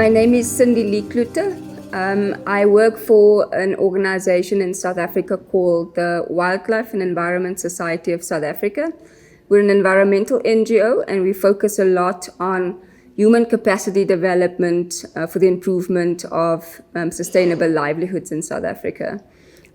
My name is Cloete. I work for an organization in South Africa called the Wildlife and Environment Society of South Africa. We're an environmental NGO and we focus a lot on human capacity development for the improvement of sustainable livelihoods in South Africa.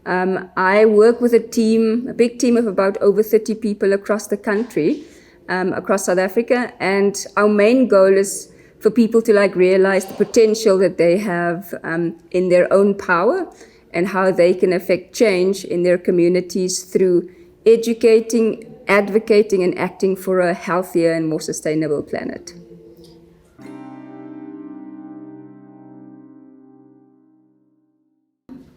I work with a big team of about over 30 people across the country, across South Africa, and our main goal is for people to realize the potential that they have in their own power and how they can affect change in their communities through educating, advocating, and acting for a healthier and more sustainable planet.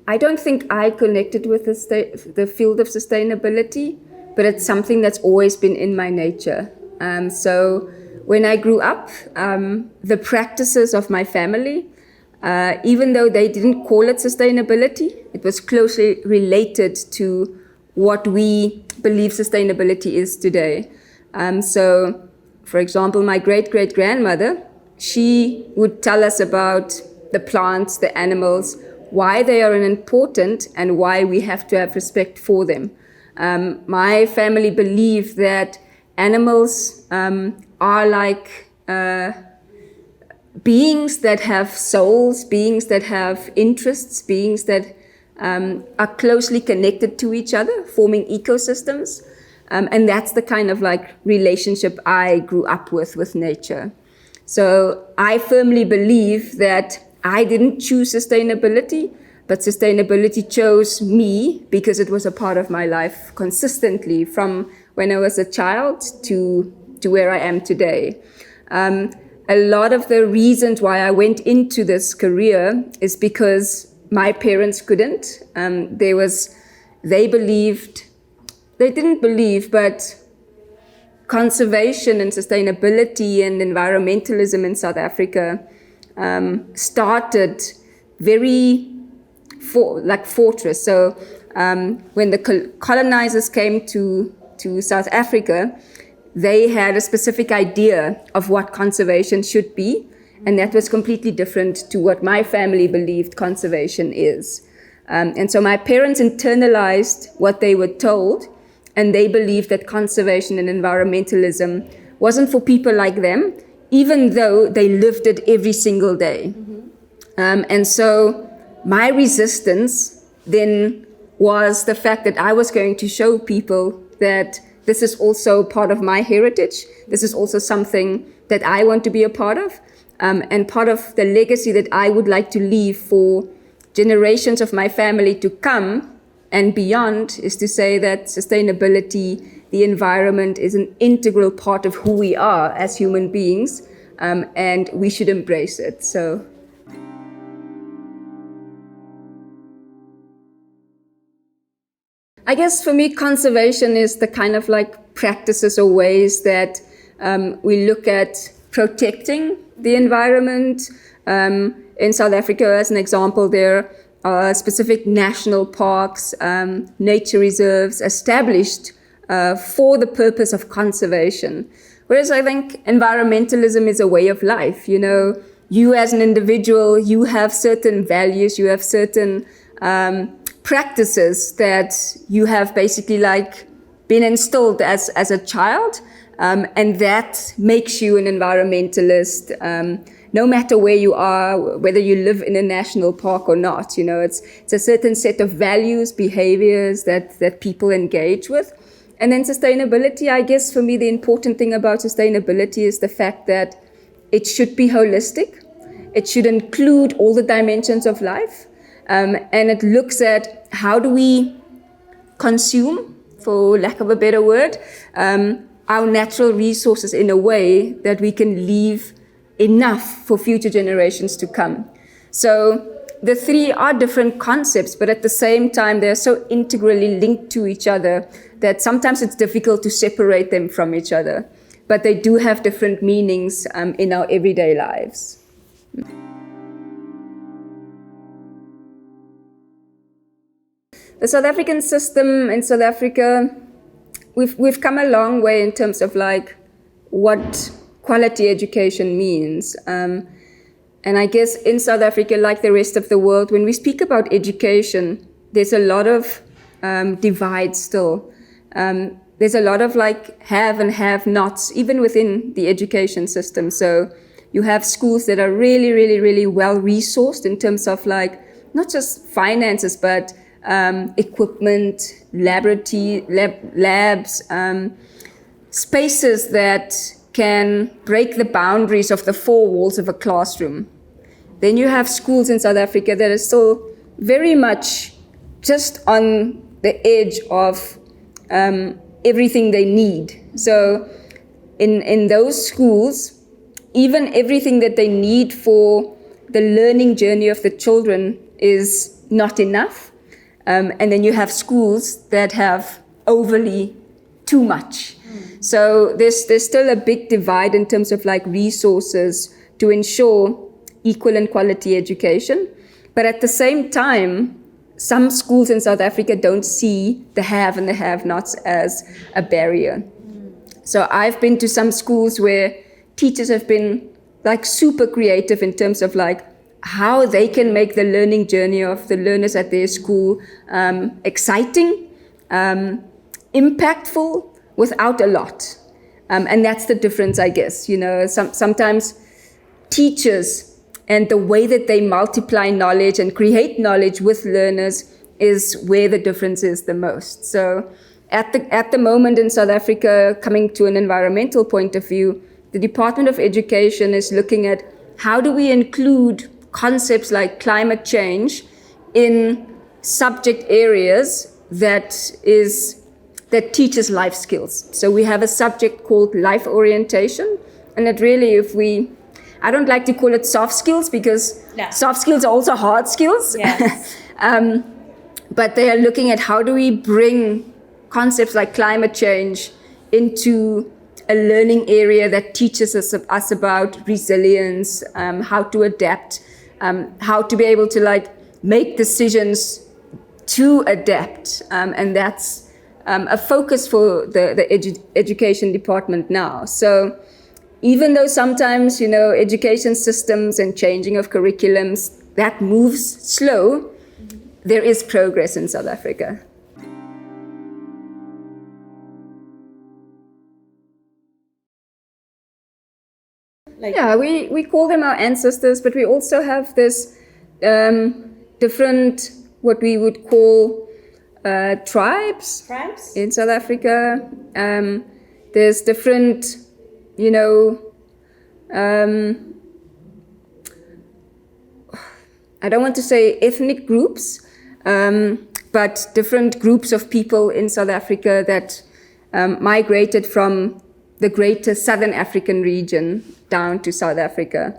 I don't think I connected with the field of sustainability, but it's something that's always been in my nature. So when I grew up, the practices of my family, even though they didn't call it sustainability, it was closely related to what we believe sustainability is today. So, for example, my great-great-grandmother, she would tell us about the plants, the animals, why they are important and why we have to have respect for them. My family believed that animals are like beings that have souls, beings that have interests, beings that are closely connected to each other, forming ecosystems. And that's the kind of relationship I grew up with nature. So I firmly believe that I didn't choose sustainability, but sustainability chose me because it was a part of my life consistently from when I was a child to where I am today. A lot of the reasons why I went into this career is because my parents couldn't. They didn't believe, but conservation and sustainability and environmentalism in South Africa started very fortress. So when the colonizers came to South Africa, they had a specific idea of what conservation should be, and that was completely different to what my family believed conservation is. And so my parents internalized what they were told, and they believed that conservation and environmentalism wasn't for people like them, even though they lived it every single day. Mm-hmm. And so my resistance then was the fact that I was going to show people that this is also part of my heritage. This is also something that I want to be a part of, and part of the legacy that I would like to leave for generations of my family to come and beyond is to say that sustainability, the environment, is an integral part of who we are as human beings, and we should embrace it. So. I guess for me, conservation is the kind of practices or ways that we look at protecting the environment. In South Africa, as an example, there are specific national parks, nature reserves established for the purpose of conservation. Whereas I think environmentalism is a way of life. You as an individual, you have certain values, you have certain practices that you have basically been instilled as a child, and that makes you an environmentalist, no matter where you are, whether you live in a national park or not. It's a certain set of values, behaviors that people engage with. And then sustainability, I guess for me the important thing about sustainability is the fact that it should be holistic. It should include all the dimensions of life. And it looks at how do we consume, for lack of a better word, our natural resources in a way that we can leave enough for future generations to come. So the three are different concepts, but at the same time, they're so integrally linked to each other that sometimes it's difficult to separate them from each other. But they do have different meanings in our everyday lives. The South African system in South Africa, we've come a long way in terms of what quality education means. I guess in South Africa, like the rest of the world, when we speak about education, there's a lot of divide still. There's a lot of like have and have nots, even within the education system. So you have schools that are really, really, really well resourced in terms of like, not just finances, but equipment, labs, spaces that can break the boundaries of the four walls of a classroom. Then you have schools in South Africa that are still very much just on the edge of everything they need. So in those schools, even everything that they need for the learning journey of the children is not enough. And then you have schools that have overly too much. So there's still a big divide in terms of like resources to ensure equal and quality education. But at the same time, some schools in South Africa don't see the have and the have-nots as a barrier. So I've been to some schools where teachers have been like super creative in terms of like how they can make the learning journey of the learners at their school exciting, impactful, without a lot. And that's the difference, I guess. You know, sometimes teachers and the way that they multiply knowledge and create knowledge with learners is where the difference is the most. So at the moment in South Africa, coming to an environmental point of view, the Department of Education is looking at how do we include concepts like climate change in subject areas that teaches life skills. So we have a subject called life orientation, and it really, I don't like to call it soft skills because soft skills are also hard skills. Yes. But they are looking at how do we bring concepts like climate change into a learning area that teaches us about resilience, how to adapt, how to be able to like make decisions to adapt, and that's a focus for the education department now. So even though sometimes, you know, education systems and changing of curriculums, that moves slow, there is progress in South Africa. We call them our ancestors, but we also have this different, what we would call tribes in South Africa. There's different, you know, I don't want to say ethnic groups, but different groups of people in South Africa that migrated from the greater Southern African region down to South Africa.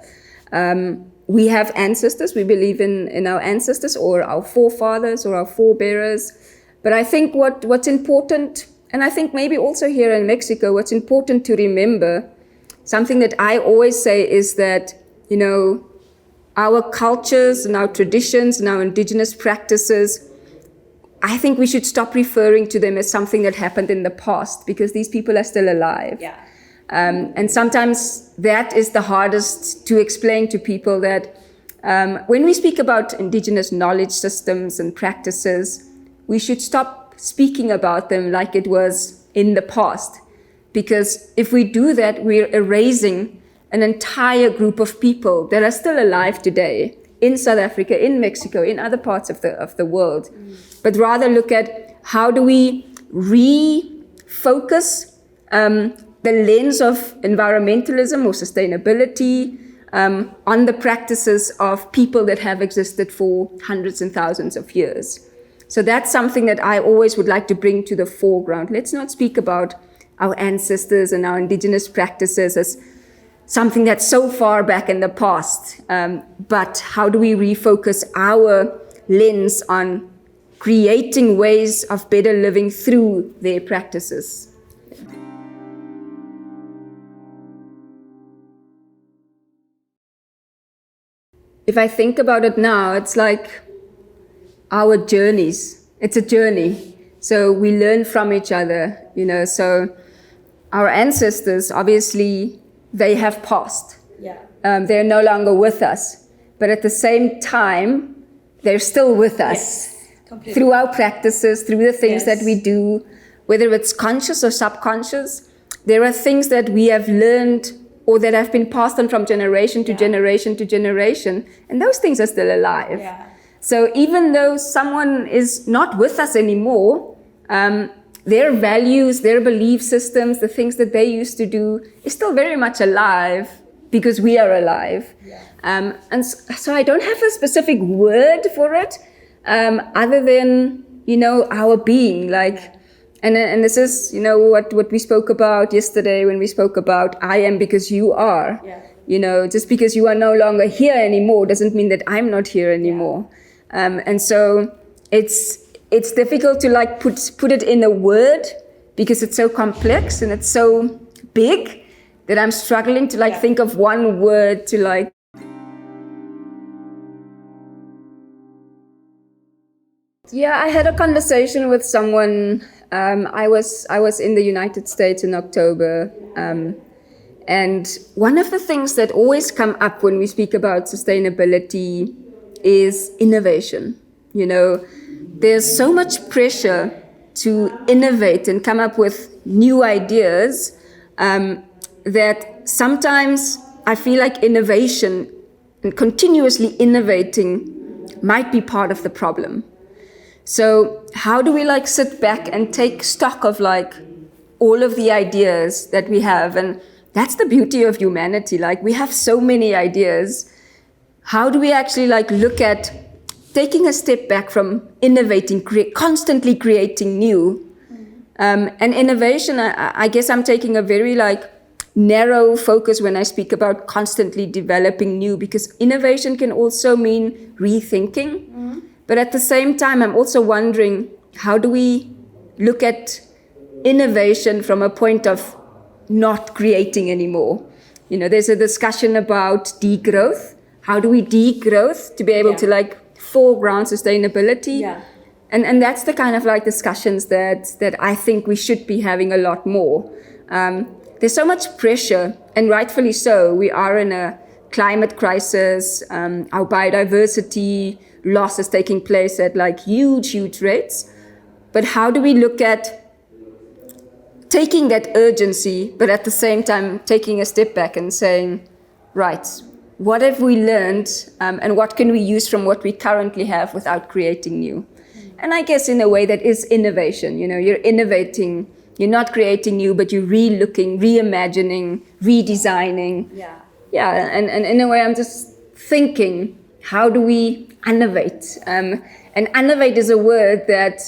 We have ancestors. We believe in our ancestors or our forefathers or our forebearers. But I think what's important, and I think maybe also here in Mexico, what's important to remember, something that I always say is that, you know, our cultures and our traditions and our indigenous practices, I think we should stop referring to them as something that happened in the past because these people are still alive. Yeah. And sometimes that is the hardest to explain to people, that when we speak about indigenous knowledge systems and practices, we should stop speaking about them like it was in the past. Because if we do that, we're erasing an entire group of people that are still alive today in South Africa, in Mexico, in other parts of the world. But rather look at how do we refocus the lens of environmentalism or sustainability on the practices of people that have existed for hundreds and thousands of years. So that's something that I always would like to bring to the foreground. Let's not speak about our ancestors and our indigenous practices as something that's so far back in the past, but how do we refocus our lens on creating ways of better living through their practices? If I think about it now, it's like our journeys. It's a journey. So we learn from each other, you know. So our ancestors, obviously, they have passed. Yeah. they're no longer with us. But at the same time, they're still with us through our practices, through the things that we do, whether it's conscious or subconscious. There are things that we have learned or that have been passed on from generation to generation to generation, and those things are still alive. Yeah. So even though someone is not with us anymore, their values, their belief systems, the things that they used to do is still very much alive because we are alive. Yeah. And so I don't have a specific word for it, other than, our being, and this is, what we spoke about yesterday when we spoke about I am because you are. Yeah. Just because you are no longer here anymore doesn't mean that I'm not here anymore. Yeah. And so it's difficult to put it in a word because it's so complex and it's so big that I'm struggling to think of one word to Yeah, I had a conversation with someone. I was in the United States in October, and one of the things that always come up when we speak about sustainability is innovation. There's so much pressure to innovate and come up with new ideas that sometimes I feel like innovation and continuously innovating might be part of the problem. So how do we sit back and take stock of all of the ideas that we have? And that's the beauty of humanity. We have so many ideas. How do we actually look at taking a step back from innovating, constantly creating new? And innovation, I guess I'm taking a very narrow focus when I speak about constantly developing new, because innovation can also mean rethinking. Mm-hmm. But at the same time, I'm also wondering, how do we look at innovation from a point of not creating anymore? There's a discussion about degrowth. How do we degrowth to be able to foreground sustainability? Yeah. And that's the kind of discussions that I think we should be having a lot more. There's so much pressure, and rightfully so. We are in a climate crisis. Our biodiversity loss is taking place at huge rates. But how do we look at taking that urgency, but at the same time taking a step back and saying, right, what have we learned, and what can we use from what we currently have without creating new? And I guess in a way that is innovation. You're innovating, you're not creating new, but you're re-looking, reimagining, redesigning. Yeah, and in a way I'm just thinking, how do we innovate? And innovate is a word that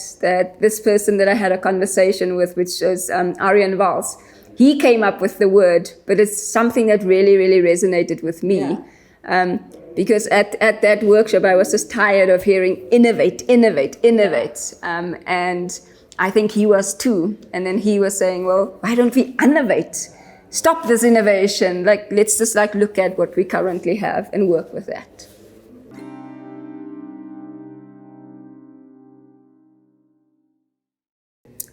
this person that I had a conversation with, which is Arjen Wals, he came up with the word, but it's something that really, really resonated with me. Yeah. Because at that workshop, I was just tired of hearing innovate. And I think he was too. And then he was saying, well, why don't we innovate? Stop this innovation. Let's just look at what we currently have and work with that.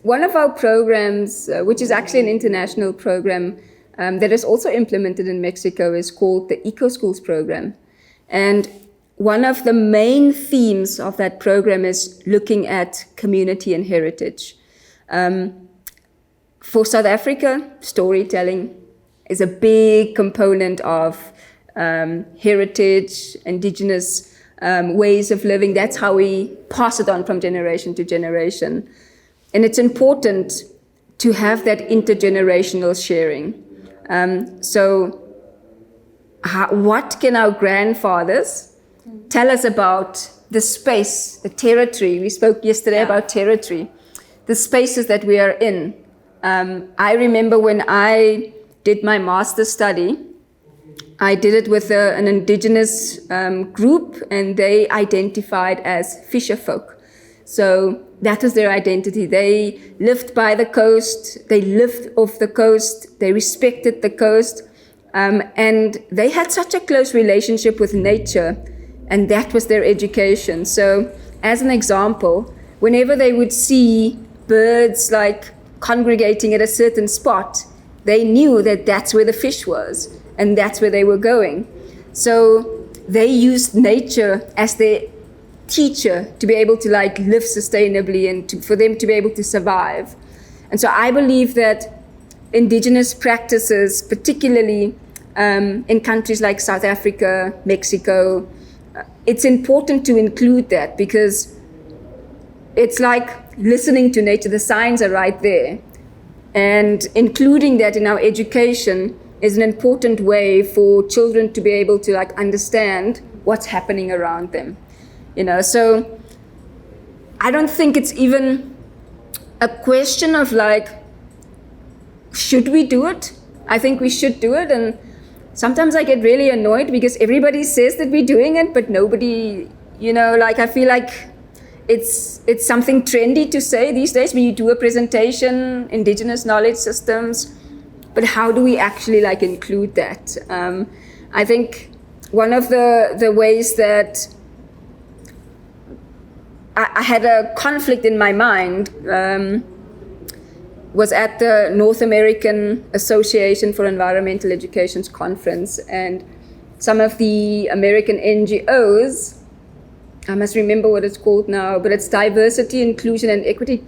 One of our programs, which is actually an international program that is also implemented in Mexico, is called the Eco Schools program. And one of the main themes of that program is looking at community and heritage. For South Africa, storytelling is a big component of heritage, indigenous ways of living. That's how we pass it on from generation to generation. And it's important to have that intergenerational sharing. What can our grandfathers tell us about the space, the territory? We spoke yesterday about territory, the spaces that we are in. I remember when I did my master's study, I did it with an indigenous group, and they identified as fisher folk. So that was their identity. They lived by the coast, they lived off the coast, they respected the coast, and they had such a close relationship with nature, and that was their education. So as an example, whenever they would see birds congregating at a certain spot, they knew that that's where the fish was. and that's where they were going. So they used nature as their teacher to be able to like live sustainably and for them to be able to survive. And so I believe that indigenous practices, particularly in countries like South Africa, Mexico, it's important to include that, because it's like listening to nature. The signs are right there. And including that in our education is an important way for children to be able to like understand what's happening around them. So I don't think it's even a question of like, should we do it? I think we should do it. And sometimes I get really annoyed because everybody says that we're doing it, but nobody, I feel like it's something trendy to say these days when you do a presentation, indigenous knowledge systems, but how do we actually like include that? I think one of the ways that I had a conflict in my mind was at the North American Association for Environmental Education's conference, and some of the American NGOs, I must remember what it's called now, but it's Diversity, Inclusion and Equity,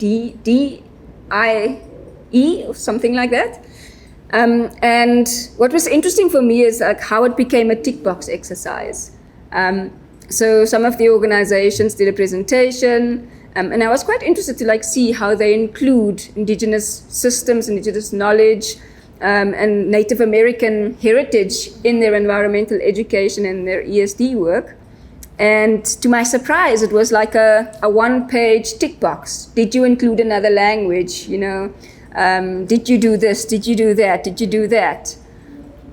DIE, or something like that. And what was interesting for me is like how it became a tick box exercise. So some of the organizations did a presentation, and I was quite interested to like see how they include indigenous systems, indigenous knowledge, and Native American heritage in their environmental education and their ESD work. And to my surprise, it was like a one-page tick box. Did you include another language? Did you do this? Did you do that? Did you do that?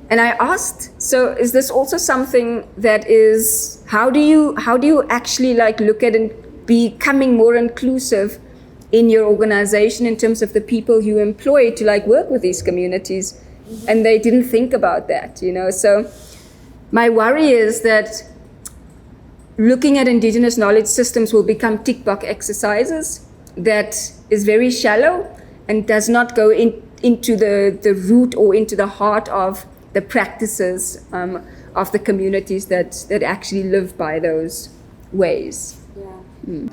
And I asked, so is this also something that is, how do you actually like look at and becoming more inclusive in your organization in terms of the people you employ to like work with these communities? Mm-hmm. And they didn't think about that, So my worry is that looking at indigenous knowledge systems will become tick box exercises that is very shallow and does not go into the root or into the heart of the practices of the communities that actually live by those ways. Yeah.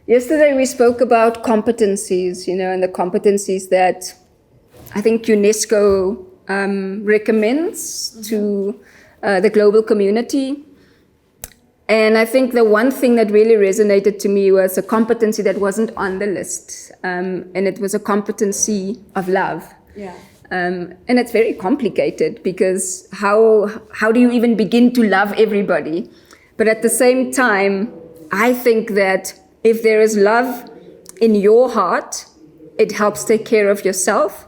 Yesterday we spoke about competencies, and the competencies that I think UNESCO recommends to the global community. And I think the one thing that really resonated to me was a competency that wasn't on the list, and it was a competency of love. Yeah. And it's very complicated because how do you even begin to love everybody? But at the same time, I think that if there is love in your heart, it helps take care of yourself.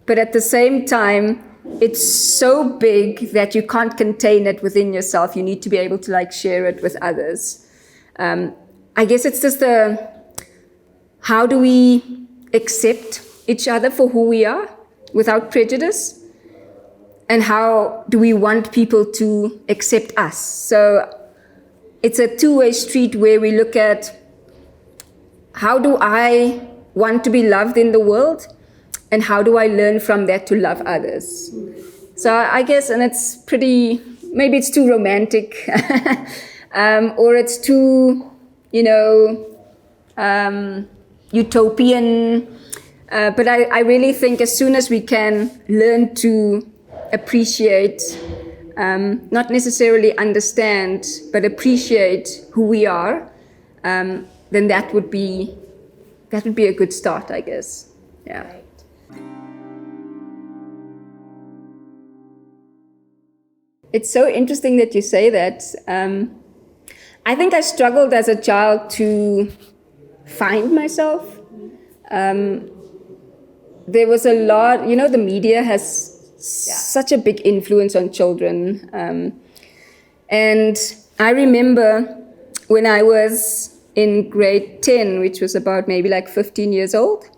But at the same time, it's so big that you can't contain it within yourself. You need to be able to like share it with others. I guess it's just how do we accept each other for who we are without prejudice? And how do we want people to accept us? So it's a two-way street where we look at how do I want to be loved in the world? And how do I learn from that to love others? So I guess, and it's maybe it's too romantic, or it's too, utopian. But I really think as soon as we can learn to appreciate, not necessarily understand, but appreciate who we are, then that would be a good start, I guess. Yeah. Right. It's so interesting that you say that. I think I struggled as a child to find myself. There was a lot, the media has such a big influence on children. And I remember when I was in grade 10, which was about maybe like 15 years old,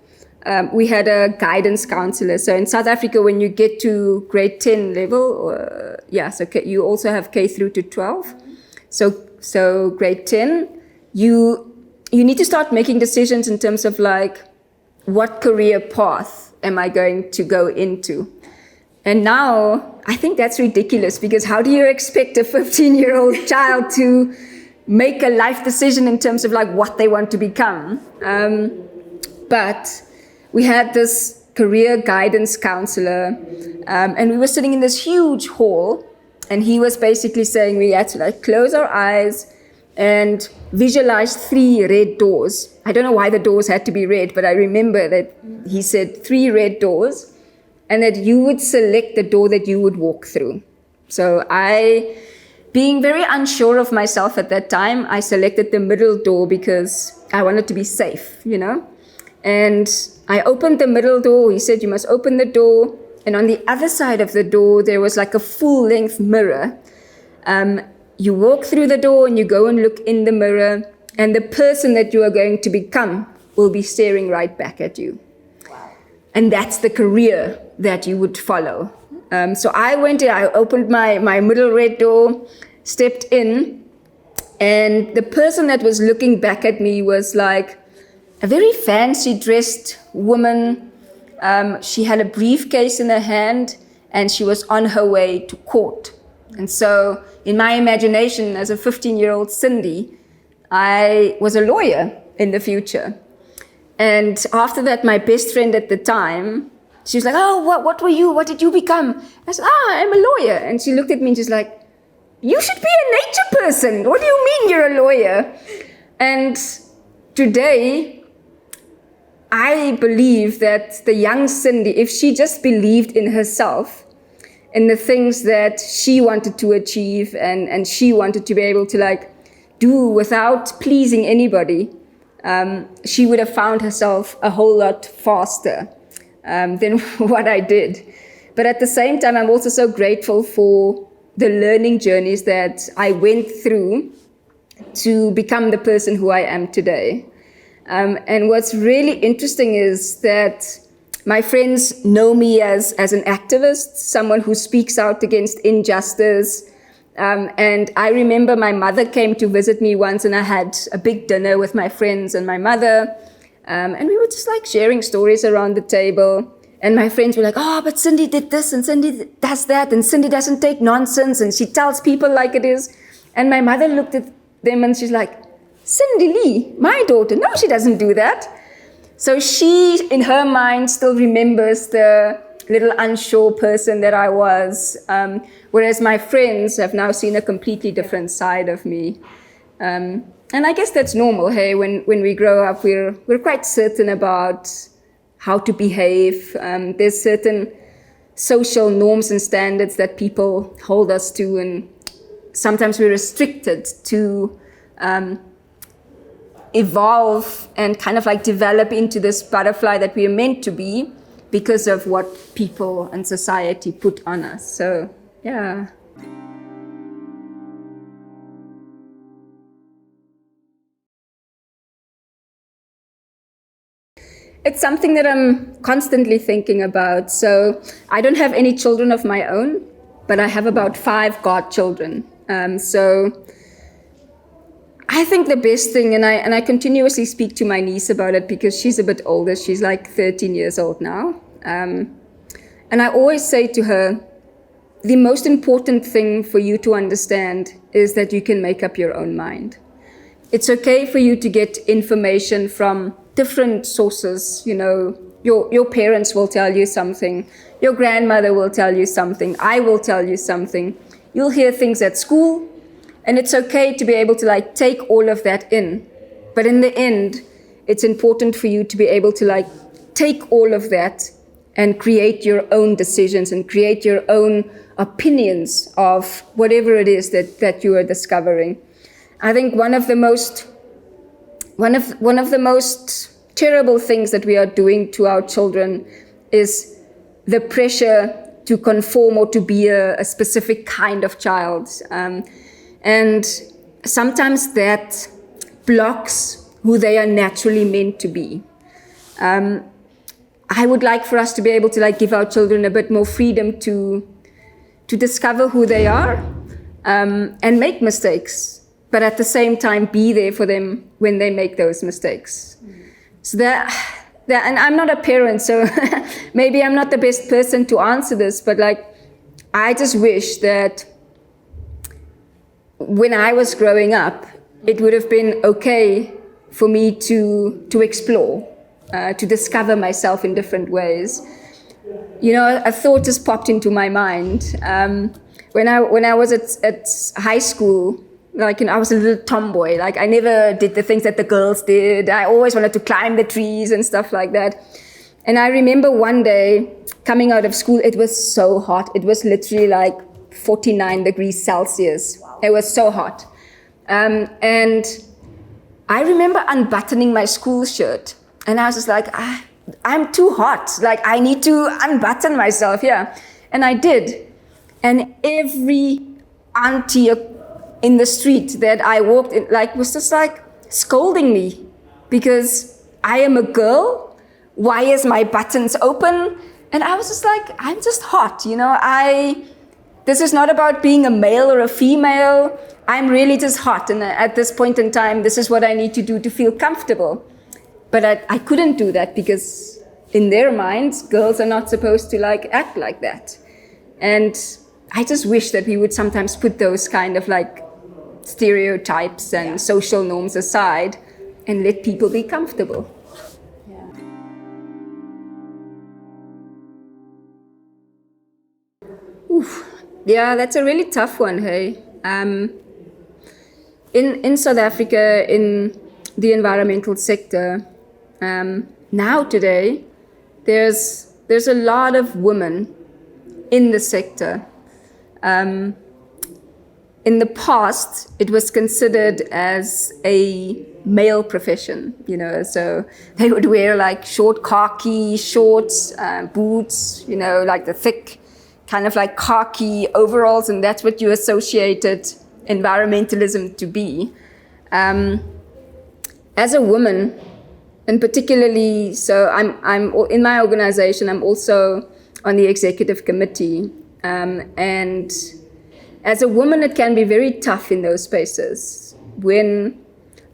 we had a guidance counselor. So in South Africa, when you get to grade 10 level, so you also have K through to 12. So grade 10, you need to start making decisions in terms of like what career path am I going to go into? And now I think that's ridiculous, because how do you expect a 15-year-old child to make a life decision in terms of like what they want to become? But we had this career guidance counselor, and we were sitting in this huge hall, and he was basically saying we had to like close our eyes and visualize 3 red doors. I don't know why the doors had to be red, but I remember that he said 3 red doors, and that you would select the door that you would walk through. So I, being very unsure of myself at that time, I selected the middle door because I wanted to be safe, you know? And I opened the middle door. He said, you must open the door. And on the other side of the door, there was like a full-length mirror. You walk through the door and you go and look in the mirror, and the person that you are going to become will be staring right back at you. And that's the career that you would follow. So I went in, I opened my middle red door, stepped in, and the person that was looking back at me was like a very fancy dressed woman. She had a briefcase in her hand, and she was on her way to court. And so in my imagination as a 15-year-old Cindy, I was a lawyer in the future. And after that, my best friend at the time, she was like, oh, what were you? What did you become? I said, I'm a lawyer. And she looked at me and she's like, you should be a nature person. What do you mean you're a lawyer? And today, I believe that the young Cindy, if she just believed in herself, in the things that she wanted to achieve and she wanted to be able to like do without pleasing anybody, she would have found herself a whole lot faster than what I did. But at the same time, I'm also so grateful for the learning journeys that I went through to become the person who I am today. And what's really interesting is that my friends know me as an activist, someone who speaks out against injustice. And I remember my mother came to visit me once, and I had a big dinner with my friends and my mother. And we were just like sharing stories around the table. And my friends were like, oh, but Cindy did this and Cindy does that, and Cindy doesn't take nonsense, and she tells people like it is. And my mother looked at them and she's like, Cindy Lee, my daughter, no, she doesn't do that. So she, in her mind, still remembers the little unsure person that I was, whereas my friends have now seen a completely different side of me. And I guess that's normal, hey, when we grow up, we're quite certain about how to behave. There's certain social norms and standards that people hold us to, and sometimes we're restricted to evolve and kind of like develop into this butterfly that we are meant to be because of what people and society put on us. So, yeah. It's something that I'm constantly thinking about. So I don't have any children of my own, but I have about 5 godchildren. So I think the best thing, and I continuously speak to my niece about it because she's a bit older. She's like 13 years old now. And I always say to her, the most important thing for you to understand is that you can make up your own mind. It's okay for you to get information from different sources. You know, your parents will tell you something, your grandmother will tell you something, I will tell you something. You'll hear things at school, and it's okay to be able to like take all of that in. But in the end, it's important for you to be able to like take all of that and create your own decisions and create your own opinions of whatever it is that you are discovering. I think one of the most terrible things that we are doing to our children is the pressure to conform or to be a specific kind of child. And sometimes that blocks who they are naturally meant to be. I would like for us to be able to like give our children a bit more freedom to discover who they are and make mistakes, but at the same time be there for them when they make those mistakes. So that and I'm not a parent, so maybe I'm not the best person to answer this, but like, I just wish that when I was growing up, it would have been okay for me to explore, to discover myself in different ways. You know, a thought just popped into my mind. When I was at high school, like, you know, I was a little tomboy. Like, I never did the things that the girls did. I always wanted to climb the trees and stuff like that. And I remember one day coming out of school, it was so hot. It was literally like 49 degrees Celsius. It was so hot. And I remember unbuttoning my school shirt. And I was just like, I'm too hot. Like, I need to unbutton myself, yeah. And I did. And every auntie in the street that I walked in, like, was just like scolding me because I am a girl. Why is my buttons open? And I was just like, I'm just hot, you know. This is not about being a male or a female. I'm really just hot. And at this point in time, this is what I need to do to feel comfortable. But I couldn't do that because in their minds, girls are not supposed to like act like that. And I just wish that we would sometimes put those kind of like stereotypes and social norms aside and let people be comfortable. Oof. Yeah, that's a really tough one, hey. In South Africa, in the environmental sector, now today, there's a lot of women in the sector. In the past, it was considered as a male profession, you know, so they would wear like short khaki shorts, boots, you know, like the thick kind of like khaki overalls, and that's what you associated environmentalism to be. As a woman, and particularly, so I'm in my organization, I'm also on the executive committee, and as a woman, it can be very tough in those spaces when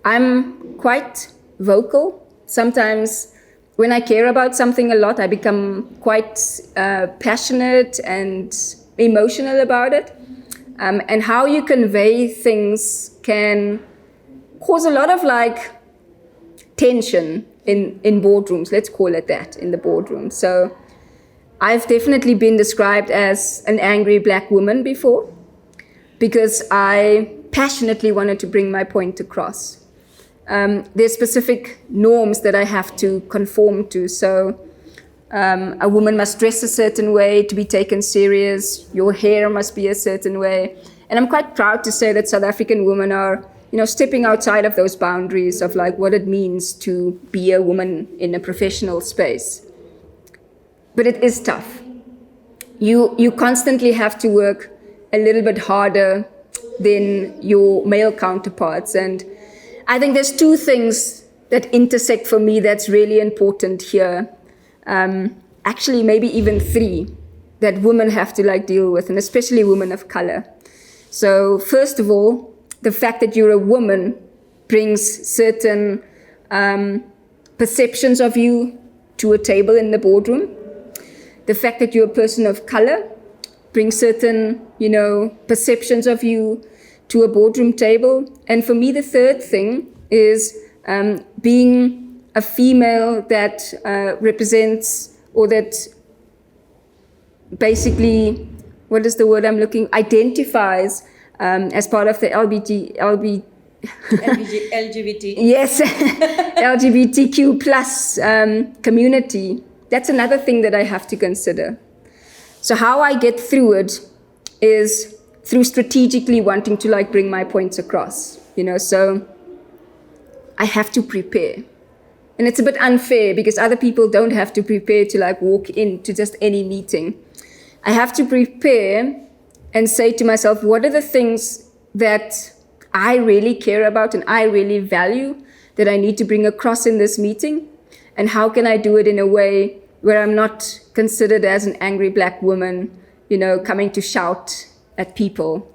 I'm quite vocal. Sometimes when I care about something a lot, I become quite passionate and emotional about it. And how you convey things can cause a lot of like tension in boardrooms, let's call it that, in the boardroom. So I've definitely been described as an angry black woman before, because I passionately wanted to bring my point across. There's specific norms that I have to conform to. So a woman must dress a certain way to be taken serious. Your hair must be a certain way. And I'm quite proud to say that South African women are, you know, stepping outside of those boundaries of like what it means to be a woman in a professional space. But it is tough. You constantly have to work a little bit harder than your male counterparts. And I think there's two things that intersect for me that's really important here. Actually, maybe even three that women have to like deal with, and especially women of color. So first of all, the fact that you're a woman brings certain perceptions of you to a table in the boardroom. The fact that you're a person of color brings certain, you know, perceptions of you to a boardroom table. And for me, the third thing is being a female that represents, or that basically, what is the word I'm looking, identifies as part of the LGBT. Yes, LGBTQ plus community. That's another thing that I have to consider. So how I get through it is through strategically wanting to like bring my points across, you know, so I have to prepare. And it's a bit unfair because other people don't have to prepare to like walk into just any meeting. I have to prepare and say to myself, what are the things that I really care about and I really value that I need to bring across in this meeting? And how can I do it in a way where I'm not considered as an angry black woman, you know, coming to shout at people?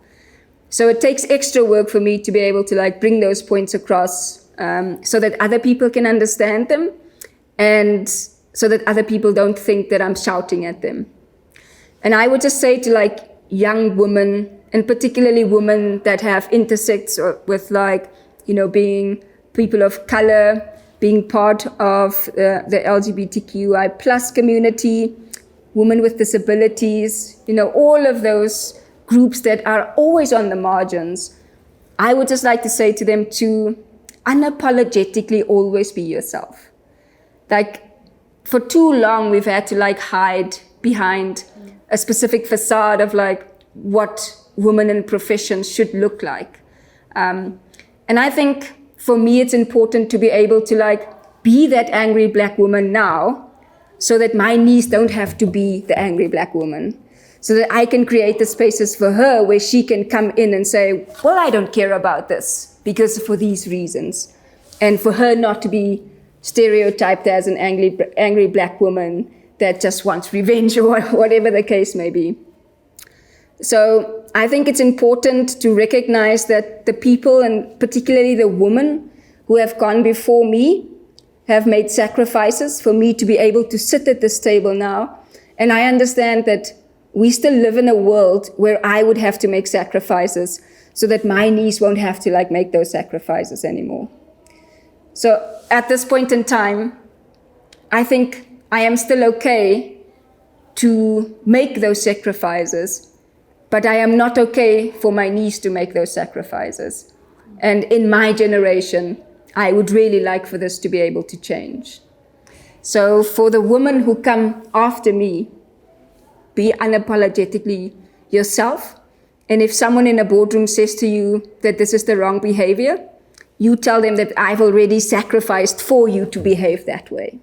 So it takes extra work for me to be able to like bring those points across so that other people can understand them and so that other people don't think that I'm shouting at them. And I would just say to like young women, and particularly women that have intersects with like, being people of color, being part of the LGBTQI plus community, women with disabilities, all of those groups that are always on the margins. I would just like to say to them to unapologetically always be yourself. Like, for too long, we've had to like hide behind a specific facade of like what women in professions should look like. And I think for me, it's important to be able to like be that angry Black woman now, so that my niece don't have to be the angry Black woman, so that I can create the spaces for her where she can come in and say, well, I don't care about this because for these reasons. And for her not to be stereotyped as an angry Black woman that just wants revenge or whatever the case may be. So I think it's important to recognize that the people, and particularly the women who have gone before me, have made sacrifices for me to be able to sit at this table now. And I understand that we still live in a world where I would have to make sacrifices so that my niece won't have to like make those sacrifices anymore. So at this point in time, I think I am still okay to make those sacrifices, but I am not okay for my niece to make those sacrifices. And in my generation, I would really like for this to be able to change. So for the women who come after me, be unapologetically yourself. And if someone in a boardroom says to you that this is the wrong behavior, you tell them that I've already sacrificed for you to behave that way.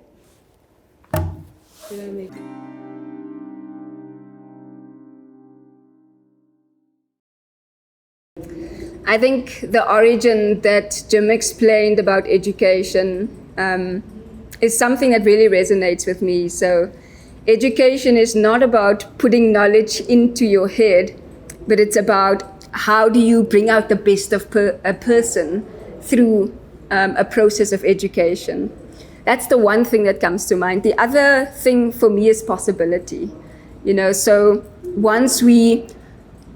I think the origin that Jim explained about education is something that really resonates with me. So education is not about putting knowledge into your head, but it's about how do you bring out the best of a person through a process of education. That's the one thing that comes to mind. The other thing for me is possibility. So once we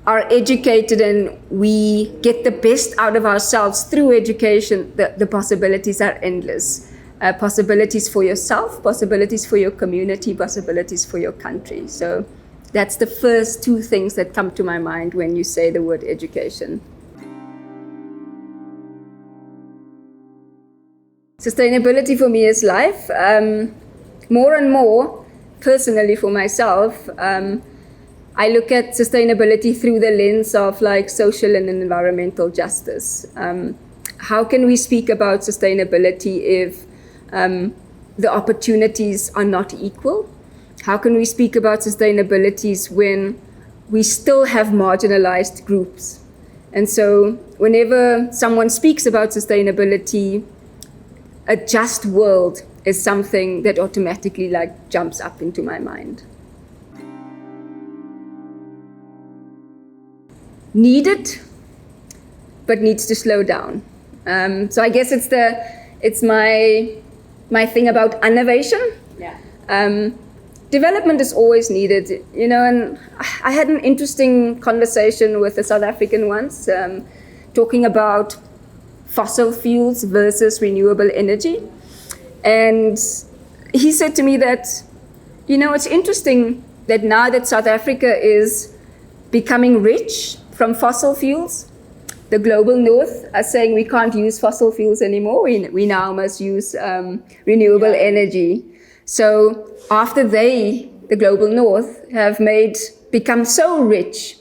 are educated and we get the best out of ourselves through education, the possibilities are endless. Possibilities for yourself, possibilities for your community, possibilities for your country. So that's the first two things that come to my mind when you say the word education. Sustainability for me is life. More and more, personally for myself, I look at sustainability through the lens of like social and environmental justice. How can we speak about sustainability if the opportunities are not equal? How can we speak about sustainabilities when we still have marginalized groups? And so whenever someone speaks about sustainability, a just world is something that automatically like jumps up into my mind. Needed, but needs to slow down. So I guess it's my thing about innovation. Yeah. Development is always needed, and I had an interesting conversation with a South African once, talking about fossil fuels versus renewable energy. And he said to me that, it's interesting that now that South Africa is becoming rich from fossil fuels, the global north are saying we can't use fossil fuels anymore. We now must use renewable energy. So after the global north, have become so rich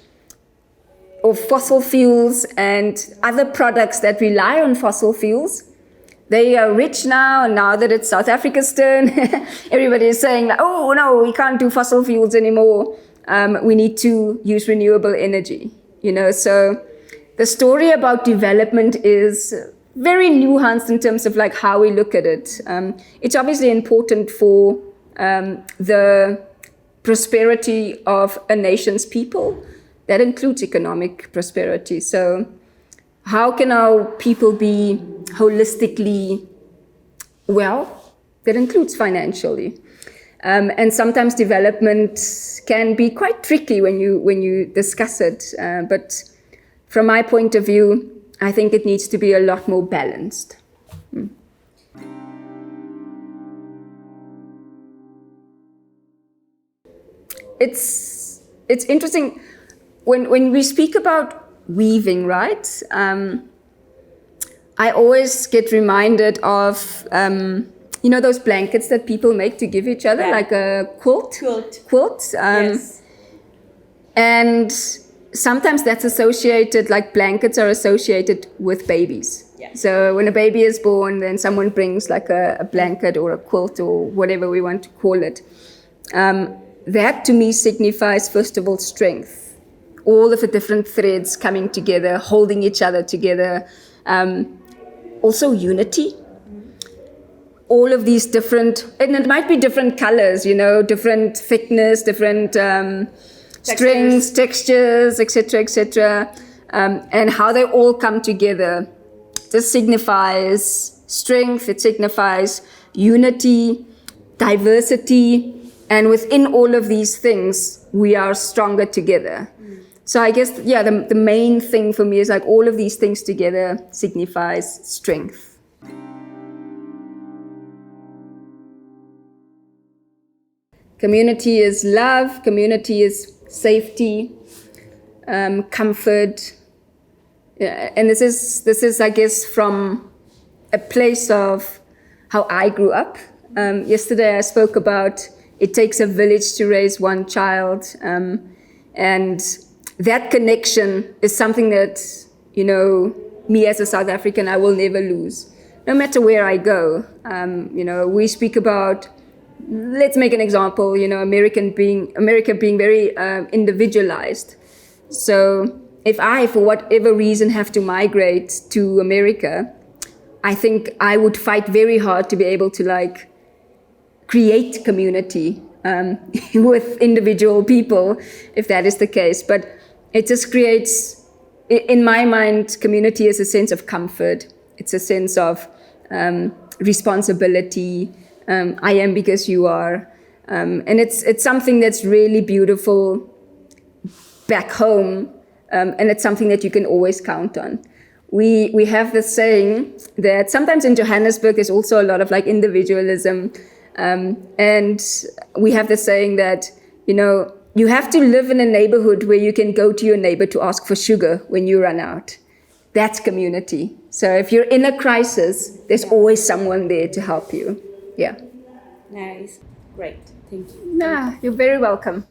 of fossil fuels and other products that rely on fossil fuels, they are rich now. And now that it's South Africa's turn, everybody is saying, oh no, we can't do fossil fuels anymore. We need to use renewable energy. So the story about development is very nuanced in terms of like how we look at it. It's obviously important for the prosperity of a nation's people. That includes economic prosperity. So how can our people be holistically well that includes financially. And sometimes development can be quite tricky when you discuss it. But from my point of view, I think it needs to be a lot more balanced. It's interesting when we speak about weaving, right? I always get reminded of those blankets that people make to give each other, like a quilt. Yes. And sometimes that's associated, like blankets are associated with babies. Yes. So when a baby is born, then someone brings like a blanket or a quilt or whatever we want to call it. That to me signifies, first of all, strength. All of the different threads coming together, holding each other together. Also unity. All of these different, and it might be different colors, different thickness, different strings, textures, etc., and how they all come together. This signifies strength, it signifies unity, diversity, and within all of these things, we are stronger together. So I guess, the main thing for me is like all of these things together signifies strength. Community is love, community is safety, comfort. And this is, I guess, from a place of how I grew up. Yesterday I spoke about it takes a village to raise one child. And that connection is something that, me as a South African, I will never lose. No matter where I go, we speak about, let's make an example, America being very individualized. So if I, for whatever reason, have to migrate to America, I think I would fight very hard to be able to create community with individual people, if that is the case. But it just creates, in my mind, community is a sense of comfort. It's a sense of responsibility. I am because you are. And it's something that's really beautiful back home. And it's something that you can always count on. We have this saying that sometimes in Johannesburg there's also a lot of individualism. And we have the saying that, you have to live in a neighborhood where you can go to your neighbor to ask for sugar when you run out. That's community. So if you're in a crisis, there's always someone there to help you. Yeah. Nice. Great. Thank you. You're very welcome.